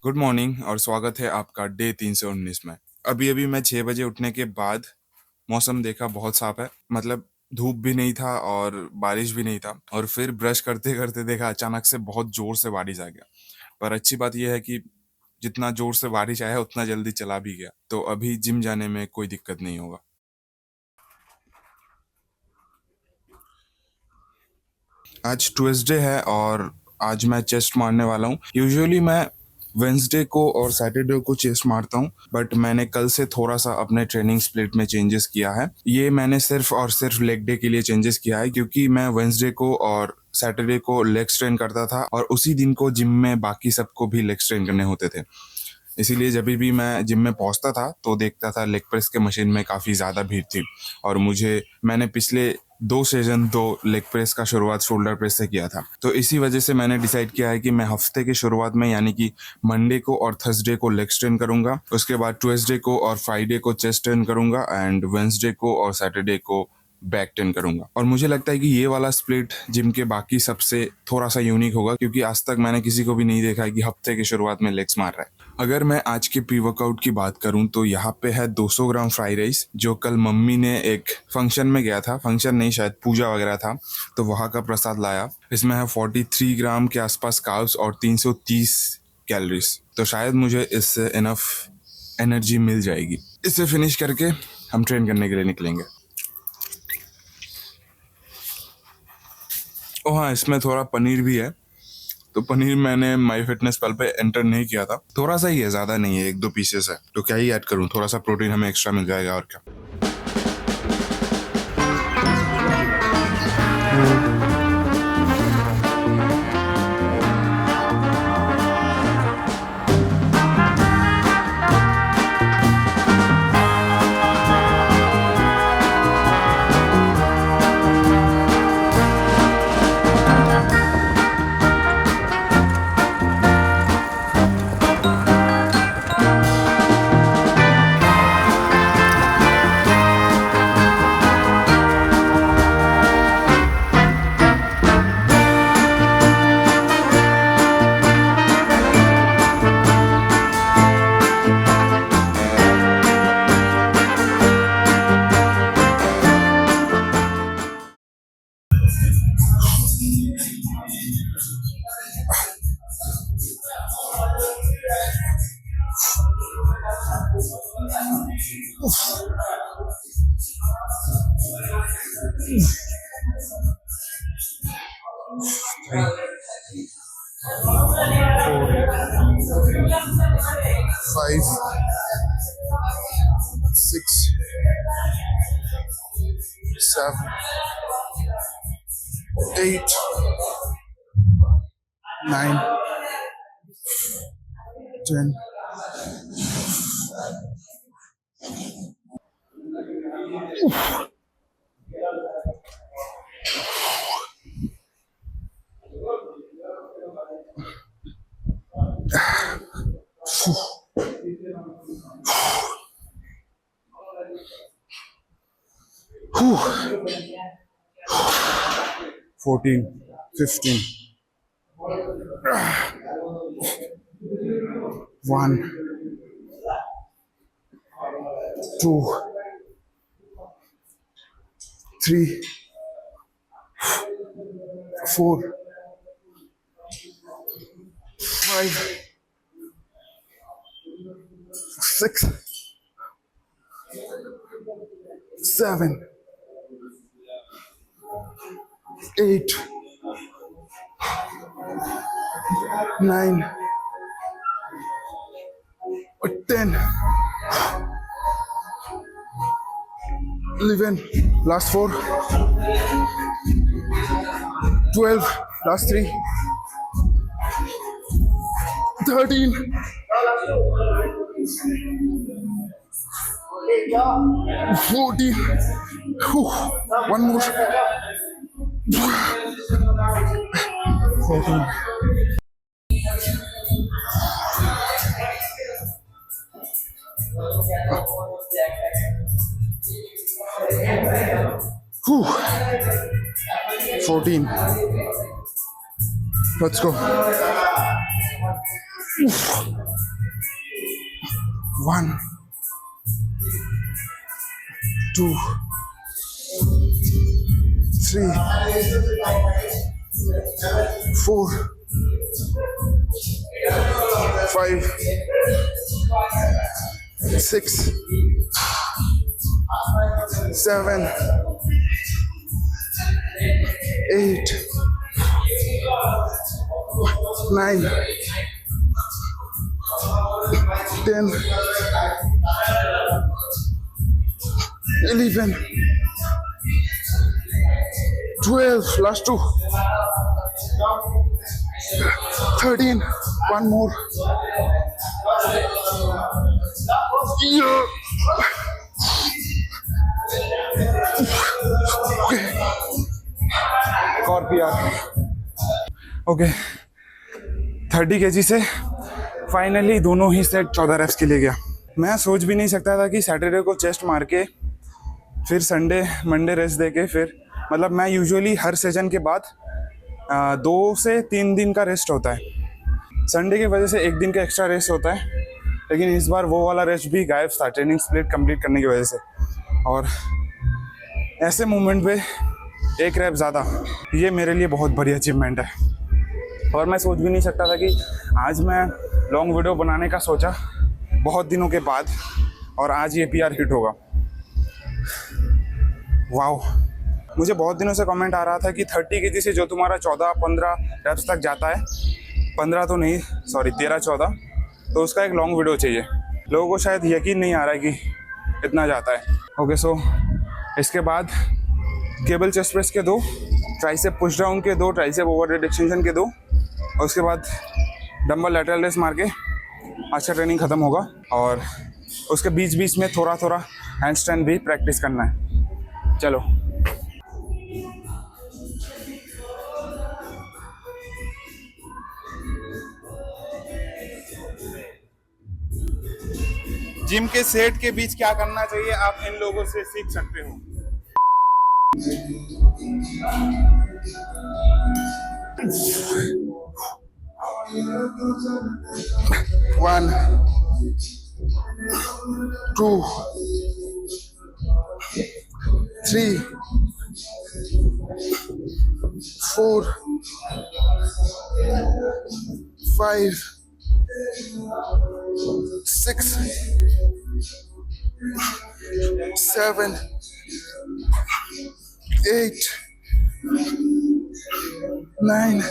Good morning और स्वागत है आपका डे 319 में। अभी अभी मैं 6 बजे उठने के बाद मौसम देखा, बहुत साफ है। मतलब धूप भी नहीं था और बारिश भी नहीं था। और फिर ब्रश करते करते देखा अचानक से बहुत जोर से बारिश आ गया। पर अच्छी बात यह है कि जितना जोर से बारिश आया उतना जल्दी चला भी गया, तो अभी जिम जाने में कोई दिक्कत नहीं होगा। आज ट्यूसडे है और आज मैं चेस्ट मारने वाला हूँ। यूजुअली मैं वेंसडे को और सैटरडे को चेस्ट मारता हूँ, बट मैंने कल से थोड़ा सा अपने ट्रेनिंग स्प्लिट में चेंजेस किया है। ये मैंने सिर्फ और सिर्फ लेग डे के लिए चेंजेस किया है, क्योंकि मैं वेंसडे को और सैटरडे को लेग स्ट्रेन करता था और उसी दिन को जिम में बाकी सबको भी लेग स्ट्रेन करने होते थे। इसीलिए जब भी मैं जिम में पहुंचता था तो देखता था लेग प्रेस के मशीन में काफ़ी ज़्यादा भीड़ थी। और मैंने पिछले 2 सेशन तो लेग प्रेस का शुरुआत शोल्डर प्रेस से किया था, तो इसी वजह से मैंने डिसाइड किया है कि मैं हफ्ते की शुरुआत में यानी कि मंडे को और थर्सडे को लेग स्ट्रेन करूंगा। उसके बाद ट्यूसडे को और फ्राइडे को चेस्ट स्ट्रेन करूंगा एंड वेंसडे को और सैटरडे को बैक टेन करूंगा। और मुझे लगता है कि ये वाला स्प्लिट जिम के बाकी सबसे थोड़ा सा यूनिक होगा, क्योंकि आज तक मैंने किसी को भी नहीं देखा है कि हफ्ते की शुरुआत में लेग्स मार रहा है। अगर मैं आज के प्री वर्कआउट की बात करूं तो यहाँ पे है 200 ग्राम फ्राई राइस, जो कल मम्मी ने एक फंक्शन में गया था, फंक्शन नहीं शायद पूजा वगैरह था, तो वहाँ का प्रसाद लाया। इसमें है 43 ग्राम के आसपास कार्ब्स और 330 कैलोरीज, तो शायद मुझे इससे इनफ एनर्जी मिल जाएगी। इसे फिनिश करके हम ट्रेन करने के लिए निकलेंगे। ओ हाँ, इसमें थोड़ा पनीर भी है, तो पनीर मैंने माई फिटनेस पल पे एंटर नहीं किया था। थोड़ा सा ही है, ज़्यादा नहीं है, 1-2 पीसेस है, तो क्या ही ऐड करूँ, थोड़ा सा प्रोटीन हमें एक्स्ट्रा मिल जाएगा और क्या। 5, 6, 7, 8, 9, 10. 14, 15. 1, 2, 3, 4, 5, 6, 7, 8, 9, 10, 11, last 4, 12, last 3, 13, 14. One more. 14. Whew. 14. Let's go. Oof. 1, 2, 3, 4, 5, 6, 7, 8, 9, 10, 11, 12, last two, 13, one more. Yeah. Okay. Okay 30 KG से फाइनली दोनों ही सेट 14 रेप्स के लिए गया। मैं सोच भी नहीं सकता था कि सैटरडे को चेस्ट मार के फिर संडे मंडे रेस्ट दे के फिर मतलब मैं यूजुअली हर सेशन के बाद 2 से 3 दिन का रेस्ट होता है। संडे की वजह से 1 दिन का एक्स्ट्रा रेस्ट होता है, लेकिन इस बार वो वाला रेस्ट भी गायब था ट्रेनिंग स्प्लिट कंप्लीट करने की वजह से। और ऐसे मूवमेंट पे 1 रैप ज़्यादा, ये मेरे लिए बहुत बड़ी अचीवमेंट है। और मैं सोच भी नहीं सकता था कि आज मैं लॉन्ग वीडियो बनाने का सोचा बहुत दिनों के बाद, और आज ये PR हिट होगा। वाओ, मुझे बहुत दिनों से कमेंट आ रहा था कि 30 केजी से जो तुम्हारा 14-15 रेप्स तक जाता है, 15 तो नहीं सॉरी 13-14, तो उसका एक लॉन्ग वीडियो चाहिए। लोगों को शायद यकीन नहीं आ रहा है कि इतना जाता है। ओके, सो इसके बाद केबल चेस्ट प्रेस के 2, ट्राइसेप पुश डाउन के 2, ट्राइसेप ओवरहेड एक्सटेंशन के 2, और उसके बाद डंबल लैटरल रेस मार के आज का ट्रेनिंग ख़त्म होगा। और उसके बीच बीच में थोड़ा थोड़ा हैंडस्टैंड भी प्रैक्टिस करना है। चलो जिम के सेट के बीच क्या करना चाहिए आप इन लोगों से सीख सकते हो। One, 2, 3, 4, 5, 6, 7, 8, 9,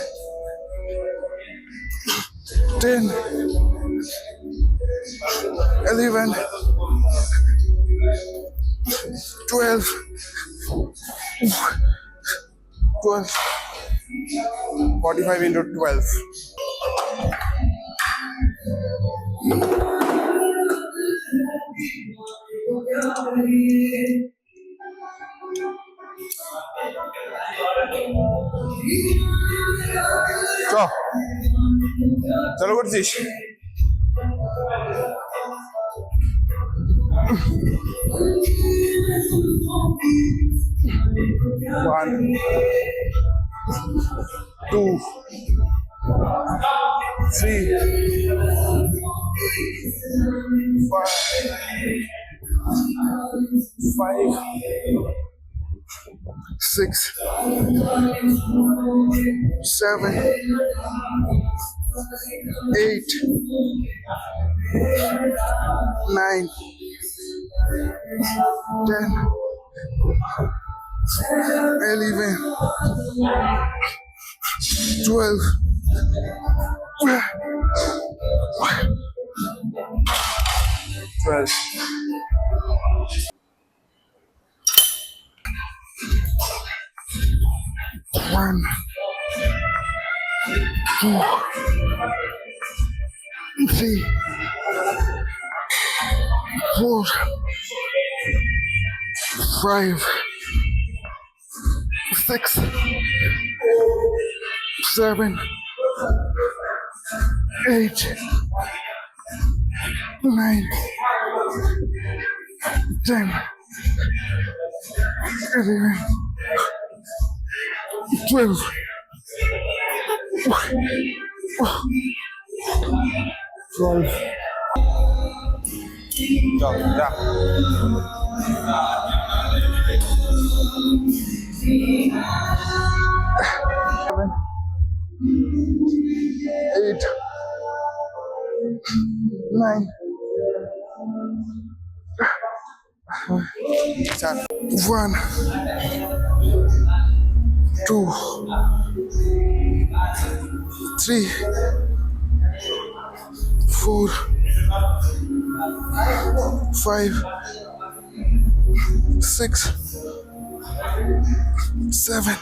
10, 11, 12, 45 into 12. चलो गुरजीश, 1, 2, 3, 5, 6, 7, 8, 9, 10, 11, 12, 12. One, 2, 3, 4, 5, 6, 7, 8, 9, 10, 11, 12, 12. चल जा। 8 9 1 2 3 4 5 6 7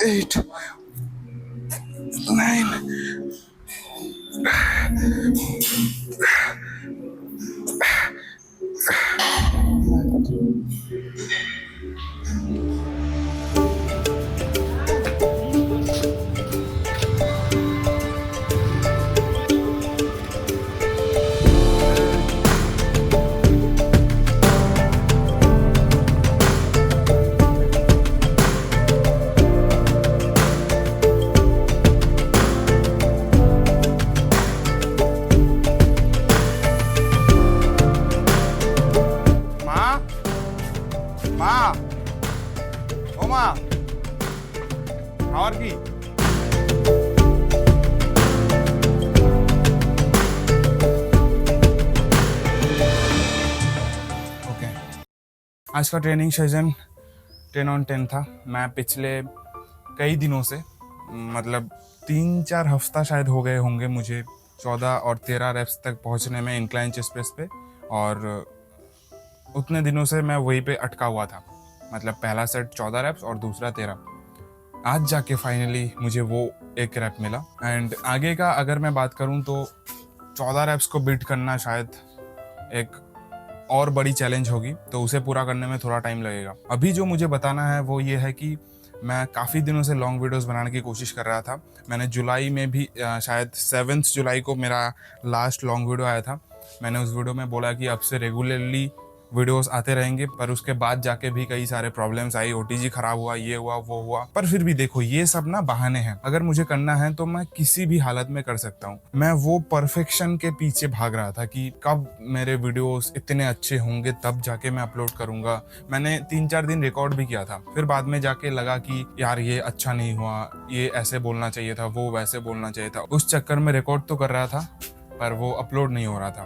8 9 माँ, ओ माँ, और की ओके। आज का ट्रेनिंग सेशन 10 on 10 था। मैं पिछले कई दिनों से मतलब 3-4 हफ्ता शायद हो गए होंगे मुझे 14 और 13 रेप्स तक पहुंचने में इंक्लाइन चेस्ट प्रेस पे, और उतने दिनों से मैं वहीं पे अटका हुआ था। मतलब पहला सेट 14 रेप्स और दूसरा 13। आज जाके फाइनली मुझे वो एक रैप मिला। एंड आगे का अगर मैं बात करूं तो 14 रैप्स को बीट करना शायद एक और बड़ी चैलेंज होगी, तो उसे पूरा करने में थोड़ा टाइम लगेगा। अभी जो मुझे बताना है वो ये है कि मैं काफ़ी दिनों से लॉन्ग वीडियोस बनाने की कोशिश कर रहा था। मैंने जुलाई में भी शायद 7 जुलाई को मेरा लास्ट लॉन्ग वीडियो आया था। मैंने उस वीडियो में बोला कि अब से रेगुलरली वीडियोस आते रहेंगे, पर उसके बाद जाके भी कई सारे प्रॉब्लम्स आई। ओटीजी खराब हुआ, ये हुआ, वो हुआ। पर फिर भी देखो, ये सब ना बहाने हैं। अगर मुझे करना है तो मैं किसी भी हालत में कर सकता हूँ। मैं वो परफेक्शन के पीछे भाग रहा था कि कब मेरे वीडियोस इतने अच्छे होंगे तब जाके मैं अपलोड करूंगा। मैंने 3-4 दिन रिकॉर्ड भी किया था, फिर बाद में जाके लगा कि यार ये अच्छा नहीं हुआ, ये ऐसे बोलना चाहिए था, वो वैसे बोलना चाहिए था। उस चक्कर में रिकॉर्ड तो कर रहा था पर वो अपलोड नहीं हो रहा था।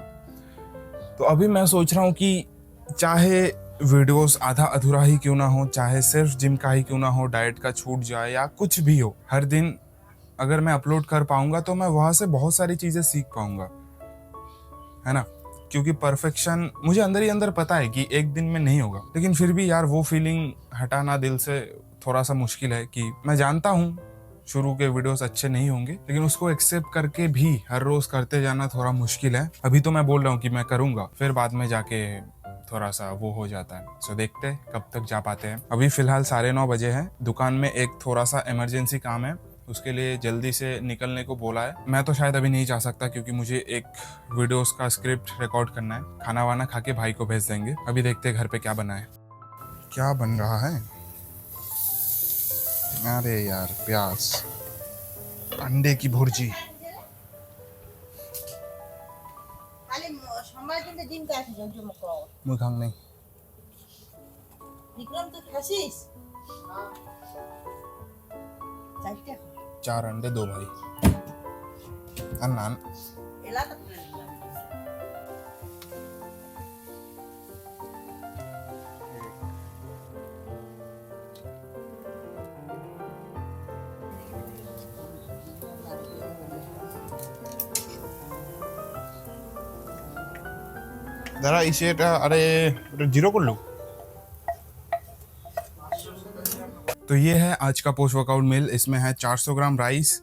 तो अभी मैं सोच रहा हूँ कि चाहे वीडियोस आधा अधूरा ही क्यों ना हो, चाहे सिर्फ जिम का ही क्यों ना हो, डाइट का छूट जाए या कुछ भी हो, हर दिन अगर मैं अपलोड कर पाऊंगा तो मैं वहां से बहुत सारी चीजें सीख पाऊंगा, है ना। क्योंकि परफेक्शन मुझे अंदर ही अंदर पता है कि एक दिन में नहीं होगा, लेकिन फिर भी यार वो फीलिंग हटाना दिल से थोड़ा सा मुश्किल है। कि मैं जानता हूँ शुरू के वीडियोस अच्छे नहीं होंगे, लेकिन उसको एक्सेप्ट करके भी हर रोज करते जाना थोड़ा मुश्किल है। अभी तो मैं बोल रहा हूँ कि मैं करूंगा, फिर बाद में जाके थोड़ा सा वो हो जाता है। सो देखते हैं कब तक जा पाते हैं। अभी फिलहाल 9:30 बजे हैं। दुकान में एक थोड़ा सा इमरजेंसी काम है, उसके लिए जल्दी से निकलने को बोला है। मैं तो शायद अभी नहीं जा सकता क्योंकि मुझे एक वीडियोस का स्क्रिप्ट रिकॉर्ड करना है। खाना वाना खा के भाई को भेज देंगे। अभी देखते हैं घर पे क्या बना है। क्या बन रहा है? अरे यार, प्याज, अंडे की भुर्जी। मुझे खांग नहीं। विक्रम तो खासिस 4 अंडे 2 भाई। अन्ना एला तक जरा इसे अरे जीरो कर लो। तो ये है आज का पोस्ट वर्कआउट मील। इसमें है 400 ग्राम राइस,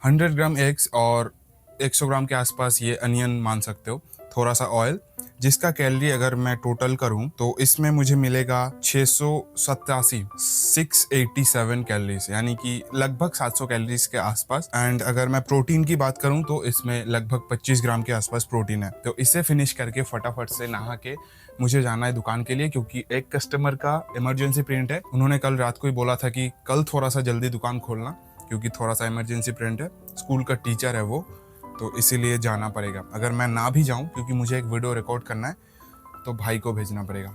100 ग्राम एग्स और 100 ग्राम के आसपास ये अनियन मान सकते हो, थोड़ा सा ऑयल, जिसका कैलोरी अगर मैं टोटल करूं तो इसमें मुझे मिलेगा 687 कैलोरीज, यानी कि लगभग 700 कैलोरीज के आसपास। एंड अगर मैं प्रोटीन की बात करूं तो इसमें लगभग 25 ग्राम के आसपास प्रोटीन है। तो इसे फिनिश करके फटाफट से नहा के मुझे जाना है दुकान के लिए, क्योंकि एक कस्टमर का इमरजेंसी प्रिंट है। उन्होंने कल रात को ही बोला था कि कल थोड़ा सा जल्दी दुकान खोलना, क्योंकि थोड़ा सा इमरजेंसी प्रिंट है। स्कूल का टीचर है वो, तो इसीलिए जाना पड़ेगा। अगर मैं ना भी जाऊं, क्योंकि मुझे एक वीडियो रिकॉर्ड करना है, तो भाई को भेजना पड़ेगा।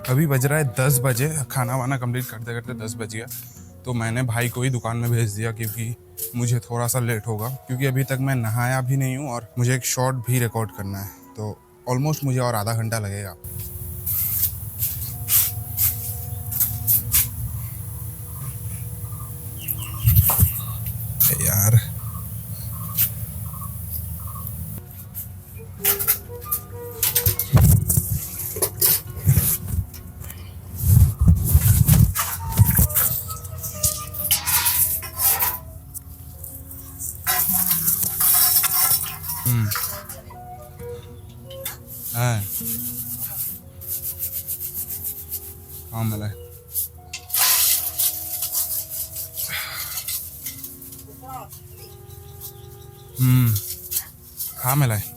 अभी बज रहा है 10 बजे, खाना वाना कंप्लीट करते करते 10 बज गया। तो मैंने भाई को ही दुकान में भेज दिया, क्योंकि मुझे थोड़ा सा लेट होगा, क्योंकि अभी तक मैं नहाया भी नहीं हूँ और मुझे एक शॉर्ट भी रिकॉर्ड करना है। तो ऑलमोस्ट मुझे और आधा घंटा लगेगा। यार हाँ हाँ मिला है। हाँ मिला है।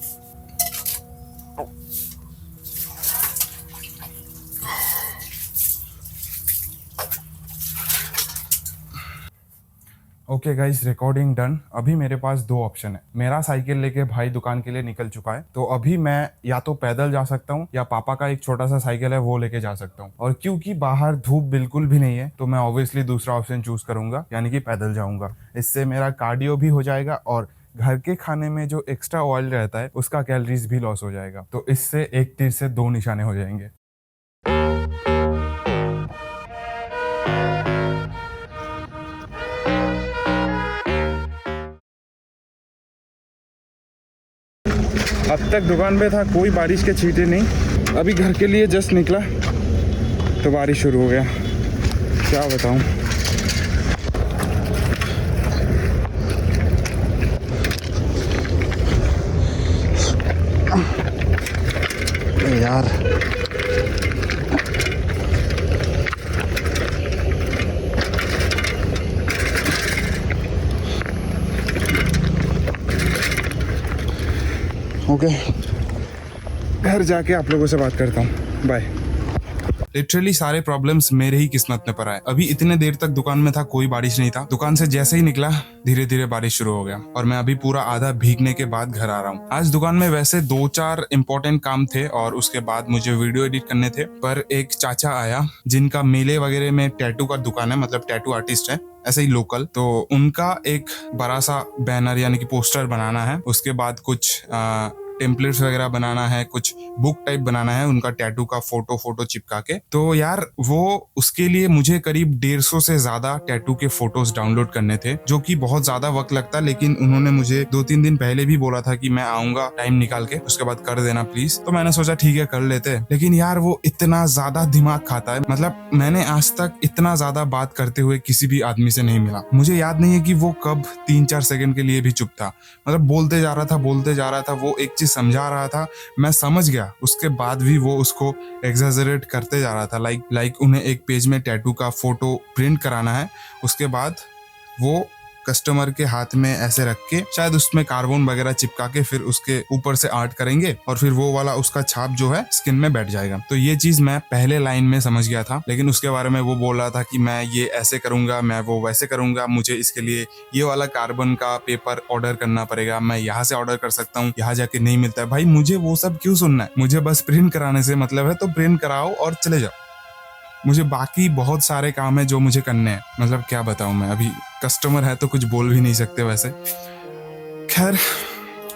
Okay guys, recording done. अभी मेरे पास दो ऑप्शन है। मेरा साइकिल लेके भाई दुकान के लिए निकल चुका है, तो अभी मैं या तो पैदल जा सकता हूँ या पापा का एक छोटा सा साइकिल है वो लेके जा सकता हूँ। और क्योंकि बाहर धूप बिल्कुल भी नहीं है, तो मैं ऑब्वियसली दूसरा ऑप्शन चूज करूंगा, यानी कि पैदल जाऊंगा। इससे मेरा कार्डियो भी हो जाएगा और घर के खाने में जो एक्स्ट्रा ऑयल रहता है उसका कैलोरीज भी लॉस हो जाएगा। तो इससे एक तीर से दो निशाने हो जाएंगे। अब तक दुकान पे था, कोई बारिश के छींटे नहीं। अभी घर के लिए जस्ट निकला तो बारिश शुरू हो गया। क्या बताऊं। यार ओके, घर जाके आप लोगों से बात करता हूँ। बाय। लिटरली सारे प्रॉब्लम्स मेरे ही किस्मत में पड़ा है। अभी इतने देर तक दुकान में था, कोई बारिश नहीं था। दुकान से जैसे ही निकला धीरे धीरे बारिश शुरू हो गया और मैं अभी पूरा आधा भीगने के बाद घर आ रहा हूँ। आज दुकान में वैसे 2-4 इंपॉर्टेंट काम थे और उसके बाद मुझे वीडियो एडिट करने थे, पर एक चाचा आया जिनका मेले वगैरह में टैटू का दुकान है, मतलब टैटू आर्टिस्ट है ऐसे ही लोकल। तो उनका एक बड़ा सा बैनर यानी कि पोस्टर बनाना है, उसके बाद कुछ टेम्पलेट्स वगैरह बनाना है, कुछ बुक टाइप बनाना है उनका टैटू का फोटो चिपका के। तो यार वो उसके लिए मुझे करीब 150 से ज्यादा टैटू के फोटोज डाउनलोड करने थे, जो कि बहुत ज्यादा वक्त लगता। लेकिन उन्होंने मुझे 2-3 दिन पहले भी बोला था कि मैं आऊंगा टाइम निकाल के, उसके बाद कर देना प्लीज। तो मैंने सोचा ठीक है कर लेते। लेकिन यार वो इतना ज्यादा दिमाग खाता है, मतलब मैंने आज तक इतना ज्यादा बात करते हुए किसी भी आदमी से नहीं मिला। मुझे याद नहीं है कि वो कब 3-4 सेकंड के लिए भी चुप था। मतलब बोलते जा रहा था, वो एक चीज समझा रहा था, मैं समझ गया, उसके बाद भी वो उसको एग्जैजरेट करते जा रहा था। लाइक उन्हें एक पेज में टैटू का फोटो प्रिंट कराना है, उसके बाद वो कस्टमर के हाथ में ऐसे रख के शायद उसमें कार्बन वगैरह चिपका के फिर उसके ऊपर से आर्ट करेंगे और फिर वो वाला उसका छाप जो है स्किन में बैठ जाएगा। तो ये चीज मैं पहले लाइन में समझ गया था, लेकिन उसके बारे में वो बोल रहा था कि मैं ये ऐसे करूंगा, मैं वो वैसे करूंगा, मुझे इसके लिए ये वाला कार्बन का पेपर ऑर्डर करना पड़ेगा, मैं यहाँ से ऑर्डर कर सकता हूँ, यहाँ जाके नहीं मिलता है। भाई मुझे वो सब क्यों सुनना है, मुझे बस प्रिंट कराने से मतलब है, तो प्रिंट कराओ और चले जाओ। मुझे बाकी बहुत सारे काम है जो मुझे करने हैं। मतलब क्या बताऊं मैं, अभी कस्टमर है तो कुछ बोल भी नहीं सकते वैसे। खैर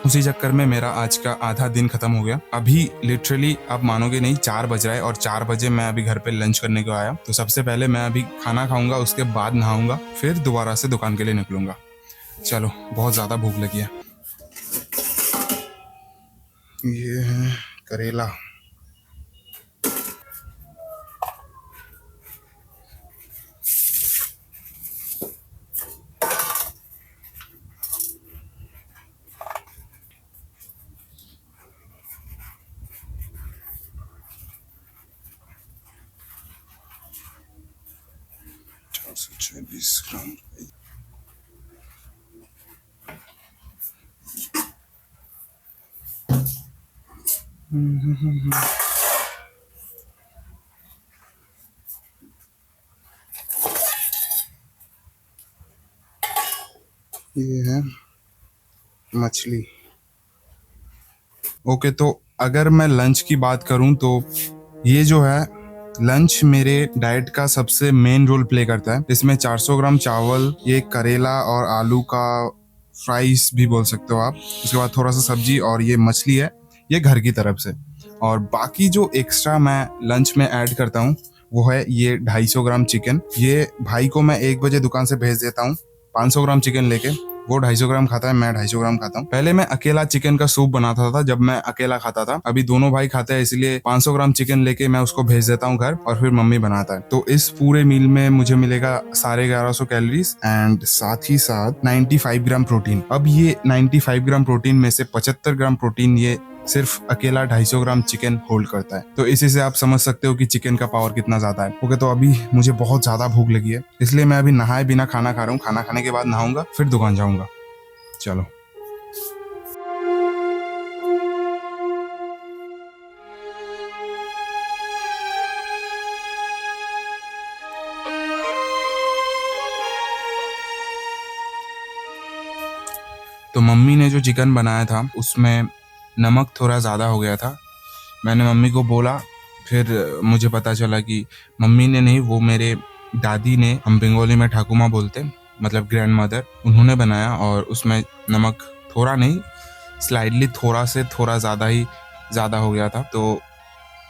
उसी चक्कर में मेरा आज का आधा दिन खत्म हो गया। अभी लिटरली आप मानोगे नहीं 4 बज रहा है और 4 बजे मैं अभी घर पे लंच करने को आया। तो सबसे पहले मैं अभी खाना खाऊंगा, उसके बाद नहाऊंगा, फिर दोबारा से दुकान के लिए निकलूंगा। चलो बहुत ज्यादा भूख लगी है। ये है करेला। ये है मछली। ओके, तो अगर मैं लंच की बात करूं तो ये जो है लंच मेरे डाइट का सबसे मेन रोल प्ले करता है। इसमें 400 ग्राम चावल, ये करेला और आलू का फ्राइज भी बोल सकते हो आप, उसके बाद थोड़ा सा सब्जी और ये मछली है, ये घर की तरफ से। और बाकी जो एक्स्ट्रा मैं लंच में ऐड करता हूँ वो है ये 250 ग्राम चिकन। ये भाई को मैं 1 बजे दुकान से भेज देता हूँ 500 ग्राम चिकन लेके। वो 250 ग्राम खाता है, मैं 250 ग्राम खाता हूँ। पहले मैं अकेला चिकन का सूप बनाता था जब मैं अकेला खाता था। अभी दोनों भाई खाते हैं, इसलिए 500 ग्राम चिकन लेके मैं उसको भेज देता हूँ घर और फिर मम्मी बनाता है। तो इस पूरे मील में मुझे मिलेगा 1150 कैलोरीज एंड साथ ही साथ 95 ग्राम प्रोटीन। अब ये 95 ग्राम प्रोटीन में से 75 ग्राम प्रोटीन ये सिर्फ अकेला 250 ग्राम चिकन होल्ड करता है। तो इसी से आप समझ सकते हो कि चिकन का पावर कितना ज्यादा है। ओके, तो अभी मुझे बहुत ज्यादा भूख लगी है, इसलिए मैं अभी नहाए बिना खाना खा रहा हूँ। खाना खाने के बाद नहाऊंगा, फिर दुकान जाऊंगा। चलो। तो मम्मी ने जो चिकन बनाया था उसमें नमक थोड़ा ज़्यादा हो गया था। मैंने मम्मी को बोला, फिर मुझे पता चला कि मम्मी ने नहीं, वो मेरे दादी ने, हम बंगाली में ठाकुमा बोलते, मतलब ग्रैंड मदर, उन्होंने बनाया और उसमें नमक थोड़ा नहीं, स्लाइडली थोड़ा से थोड़ा ज़्यादा ही ज़्यादा हो गया था। तो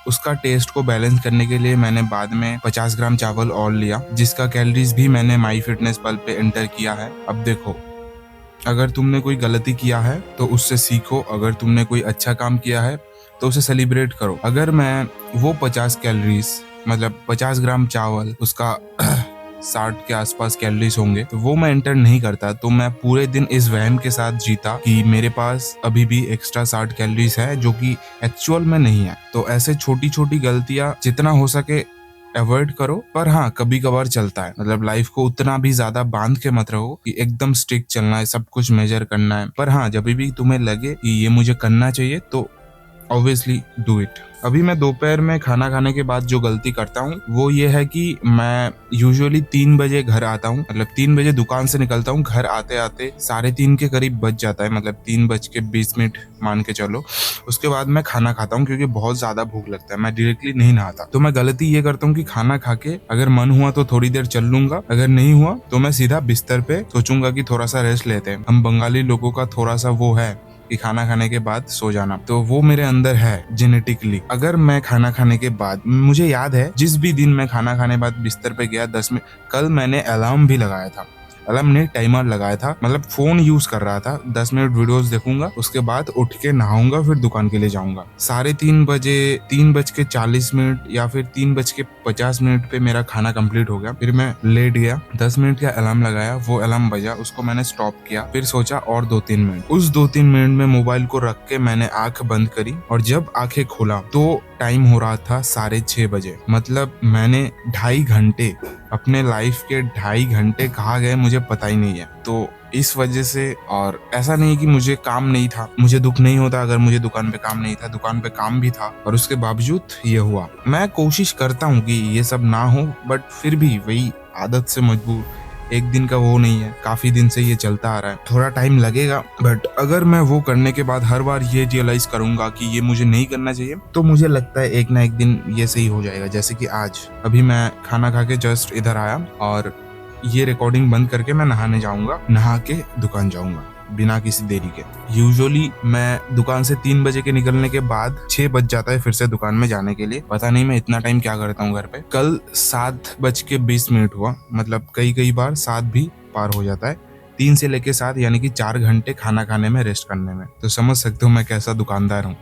उसका टेस्ट को बैलेंस करने के लिए मैंने बाद में 50 ग्राम चावल और लिया, जिसका कैलोरीज भी मैंने माई फिटनेस पल पे एंटर किया है। अब देखो, अगर तुमने कोई गलती किया है तो उससे सीखो, अगर तुमने कोई अच्छा काम किया है तो उसे सेलिब्रेट करो। अगर मैं वो 50 कैलोरीज, मतलब 50 ग्राम चावल, उसका 60 के आसपास कैलोरीज होंगे, तो वो मैं एंटर नहीं करता तो मैं पूरे दिन इस वहम के साथ जीता कि मेरे पास अभी भी एक्स्ट्रा 60 कैलोरीज है, जो कि एक्चुअल में नहीं है। तो ऐसे छोटी छोटी गलतियां जितना हो सके अवॉइड करो, पर हाँ कभी कभार चलता है। मतलब लाइफ को उतना भी ज्यादा बांध के मत रहो कि एकदम स्ट्रिक्ट चलना है, सब कुछ मेजर करना है। पर हाँ, जब भी तुम्हें लगे कि ये मुझे करना चाहिए तो ऑब्वियसली डू इट। अभी मैं दोपहर में खाना खाने के बाद जो गलती करता हूँ वो ये है कि मैं यूजुअली 3 बजे घर आता हूँ, मतलब 3 बजे दुकान से निकलता हूँ, घर आते आते 3:30 के करीब बज जाता है, मतलब 3:20 मान के चलो। उसके बाद मैं खाना खाता हूँ क्योंकि बहुत ज्यादा भूख लगता है, मैं डायरेक्टली नहीं नहाता। तो मैं गलती ये करता हूँ कि खाना खा के अगर मन हुआ तो थोड़ी देर चल लूंगा, अगर नहीं हुआ तो मैं सीधा बिस्तर पे सोचूंगा कि थोड़ा सा रेस्ट लेते हैं। हम बंगाली लोगों का थोड़ा सा वो है कि खाना खाने के बाद सो जाना, तो वो मेरे अंदर है जेनेटिकली। अगर मैं खाना खाने के बाद, मुझे याद है जिस भी दिन मैं खाना खाने बाद बिस्तर पे गया 10 मिनट, कल मैंने अलार्म भी लगाया था, अलार्म ने टाइमर लगाया था, मतलब फोन यूज कर रहा था। 10 मिनट वीडियोस देखूंगा, उसके बाद उठ के नहाऊंगा, फिर दुकान के लिए जाऊंगा। 3:30 बजे, 3:40 या फिर 3:50 पे मेरा खाना कंप्लीट हो गया। फिर मैं लेट गया, 10 मिनट का अलार्म लगाया, वो अलार्म बजा, उसको मैंने स्टॉप किया, फिर सोचा और 2-3 मिनट। उस 2-3 मिनट में मोबाइल को रख के मैंने आंख बंद करी और जब आंखें खोला तो टाइम हो रहा था 6:30 बजे। मतलब मैंने 2.5 घंटे, अपने लाइफ के 2.5 घंटे कहाँ गए मुझे पता ही नहीं है। तो इस वजह से, और ऐसा नहीं कि मुझे काम नहीं था, मुझे दुख नहीं होता अगर मुझे दुकान पे काम नहीं था, दुकान पे काम भी था और उसके बावजूद ये हुआ। मैं कोशिश करता हूँ कि ये सब ना हो, बट फिर भी वही आदत से मजबूर, एक दिन का वो नहीं है, काफी दिन से ये चलता आ रहा है, थोड़ा टाइम लगेगा। बट अगर मैं वो करने के बाद हर बार ये रियलाइज करूंगा कि ये मुझे नहीं करना चाहिए, तो मुझे लगता है एक ना एक दिन ये सही हो जाएगा। जैसे कि आज अभी मैं खाना खा के जस्ट इधर आया और ये रिकॉर्डिंग बंद करके मैं नहाने जाऊंगा, नहा के दुकान जाऊंगा बिना किसी देरी के। यूजुअली मैं दुकान से 3 बजे के निकलने के बाद 6 बज जाता है फिर से दुकान में जाने के लिए। पता नहीं मैं इतना टाइम क्या करता हूँ घर पे। कल 7:20 हुआ, मतलब कई बार 7 भी पार हो जाता है। 3 से लेके 7 यानी कि 4 घंटे खाना खाने में, रेस्ट करने में। तो समझ सकते हो मैं कैसा दुकानदार हूँ।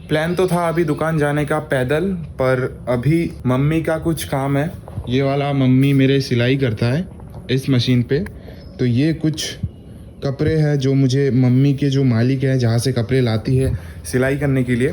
प्लान तो था अभी दुकान जाने का पैदल, पर अभी मम्मी का कुछ काम है। ये वाला मम्मी मेरे सिलाई करता है इस मशीन पे, तो ये कुछ कपड़े हैं जो मुझे मम्मी के जो मालिक हैं जहाँ से कपड़े लाती है सिलाई करने के लिए,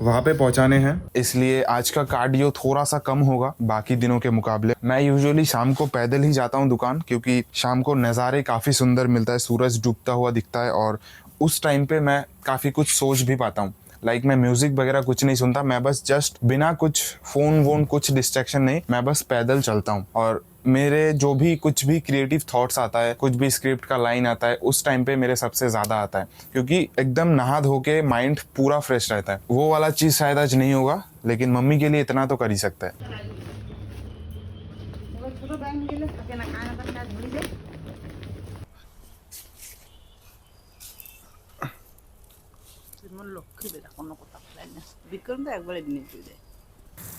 वहाँ पे पहुँचाने हैं। इसलिए आज का कार्डियो थोड़ा सा कम होगा बाकी दिनों के मुकाबले। मैं यूजुअली शाम को पैदल ही जाता हूँ दुकान, क्योंकि शाम को नज़ारे काफ़ी सुंदर मिलता है, सूरज डूबता हुआ दिखता है और उस टाइम पे मैं काफ़ी कुछ सोच भी पाता हूँ। लाइक मैं म्यूजिक वगैरह कुछ नहीं सुनता, मैं बस जस्ट बिना कुछ फोन वोन कुछ डिस्ट्रैक्शन नहीं, मैं बस पैदल चलता हूँ और मेरे जो भी कुछ भी क्रिएटिव थॉट्स आता है, कुछ भी स्क्रिप्ट का लाइन आता है, उस टाइम पे मेरे सबसे ज़्यादा आता है, क्योंकि एकदम नहा धो के माइंड पूरा फ्रेश रहता है। वो वाला चीज़ शायद आज नहीं होगा, लेकिन मम्मी के लिए इतना तो कर ही सकता है।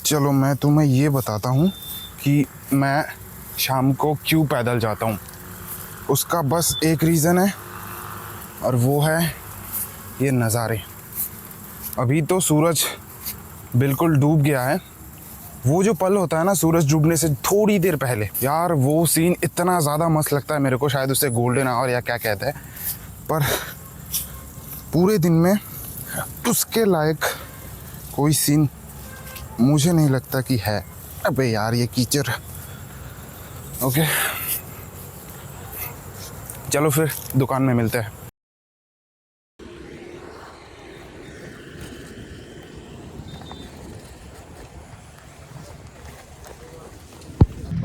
चलो मैं तुम्हें ये बताता हूँ कि मैं शाम को क्यों पैदल जाता हूँ। उसका बस एक रीज़न है, और वो है ये नज़ारे। अभी तो सूरज बिल्कुल डूब गया है। वो जो पल होता है ना सूरज डूबने से थोड़ी देर पहले, यार वो सीन इतना ज़्यादा मस्त लगता है मेरे को। शायद उसे गोल्डन आवर या क्या कहते हैं, पर पूरे दिन में उसके लायक कोई सीन मुझे नहीं लगता कि है। अबे यार ये कीचड़। ओके चलो फिर दुकान में मिलते हैं।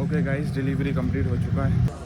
ओके गाइस, डिलीवरी कंप्लीट हो चुका है।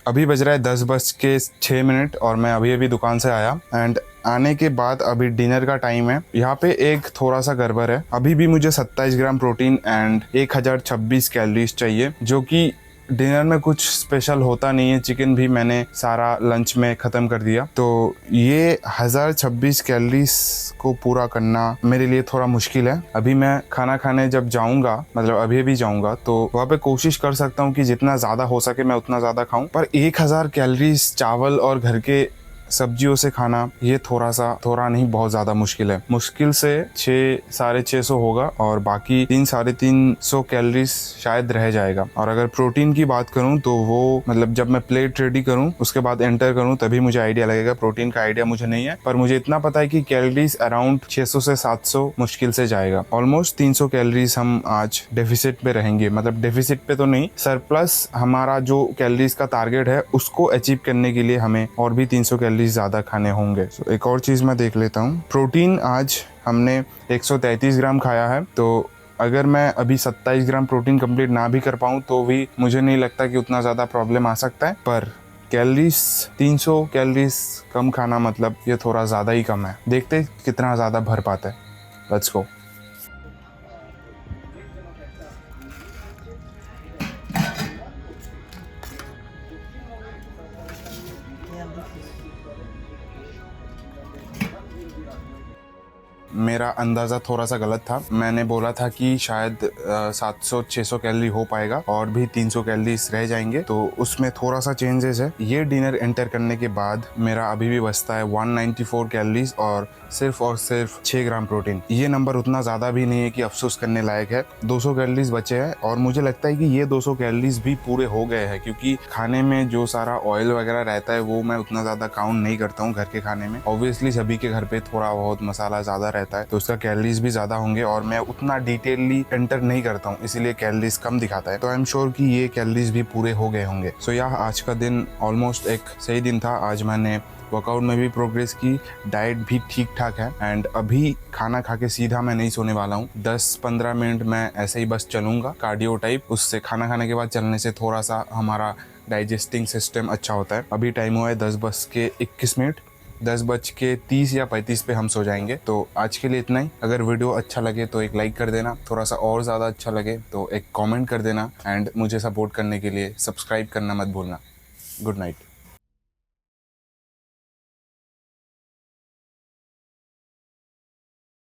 अभी बज रहा है 10:06 और मैं अभी अभी दुकान से आया। एंड आने के बाद अभी डिनर का टाइम है। यहाँ पे एक थोड़ा सा गड़बड़ है। अभी भी मुझे 27 ग्राम प्रोटीन एंड 1026 कैलोरीज चाहिए, जो कि डिनर में कुछ स्पेशल होता नहीं है। चिकन भी मैंने सारा लंच में ख़त्म कर दिया, तो ये 1026 कैलोरीज को पूरा करना मेरे लिए थोड़ा मुश्किल है। अभी मैं खाना खाने जब जाऊंगा, मतलब अभी भी जाऊंगा, तो वहाँ पे कोशिश कर सकता हूँ कि जितना ज़्यादा हो सके मैं उतना ज़्यादा खाऊं। पर 1000 कैलोरीज चावल और घर के सब्जियों से खाना, ये थोड़ा नहीं बहुत ज़्यादा मुश्किल है। मुश्किल से 600-650 होगा, और बाकी 300-350 कैलोरीज शायद रह जाएगा। और अगर प्रोटीन की बात करूं तो वो मतलब जब मैं प्लेट रेडी करूं उसके बाद एंटर करूं तभी मुझे आइडिया लगेगा। प्रोटीन का आइडिया मुझे नहीं है, पर मुझे इतना पता है कि कैलोरीज अराउंड 600 से 700 मुश्किल से जाएगा। ऑलमोस्ट 300 कैलोरीज हम आज डेफिसिट पे रहेंगे। मतलब डेफिसिट पे तो नहीं, सरप्लस हमारा जो कैलोरीज का टारगेट है उसको अचीव करने के लिए हमें और भी 300 कैलोरीज ज़्यादा खाने होंगे। So, एक और चीज़ मैं देख लेता हूँ। प्रोटीन आज हमने 133 ग्राम खाया है, तो अगर मैं अभी 27 ग्राम प्रोटीन कंप्लीट ना भी कर पाऊँ तो भी मुझे नहीं लगता कि उतना ज़्यादा प्रॉब्लम आ सकता है। पर कैलोरीज 300 कैलोरीज कम खाना मतलब ये थोड़ा ज़्यादा ही कम है। देखते कितना ज़्यादा भर पाता है। Let's go. मेरा अंदाज़ा थोड़ा सा गलत था। मैंने बोला था कि शायद 700-600 कैलोरी हो पाएगा और भी 300 कैलोरीज रह जाएंगे, तो उसमें थोड़ा सा चेंजेस है। ये डिनर एंटर करने के बाद मेरा अभी भी बचता है 194 कैलोरीज और सिर्फ 6 ग्राम प्रोटीन। ये नंबर उतना ज़्यादा भी नहीं है कि अफसोस करने लायक है। 200 कैलोरीज बचे हैं, और मुझे लगता है कि ये 200 कैलोरीज भी पूरे हो गए हैं, क्योंकि खाने में जो सारा ऑयल वगैरह रहता है वो मैं उतना ज़्यादा काउंट नहीं करता हूँ घर के खाने में। ऑब्वियसली सभी के घर पे थोड़ा बहुत मसाला ज़्यादा रहता है, तो उसका कैलोरीज भी ज़्यादा होंगे, और मैं उतना डिटेलली एंटर नहीं करता हूँ, इसीलिए कैलोरीज कम दिखाता है। तो आई एम श्योर कि ये कैलोरीज भी पूरे हो गए होंगे। सो यार आज का दिन ऑलमोस्ट एक सही दिन था। आज मैंने वर्कआउट में भी प्रोग्रेस की, डाइट भी ठीक ठाक है, एंड अभी खाना खा के सीधा मैं नहीं सोने वाला हूँ। 10-15 मिनट मैं ऐसे ही बस चलूँगा कार्डियो टाइप। उससे खाना खाने के बाद चलने से थोड़ा सा हमारा डाइजेस्टिंग सिस्टम अच्छा होता है। अभी टाइम हुआ है 10:21। 10:30 या 35 पे हम सो जाएंगे। तो आज के लिए इतना ही। अगर वीडियो अच्छा लगे तो एक लाइक कर देना, थोड़ा सा और ज़्यादा अच्छा लगे तो एक कमेंट कर देना, एंड मुझे सपोर्ट करने के लिए सब्सक्राइब करना मत भूलना। Good night.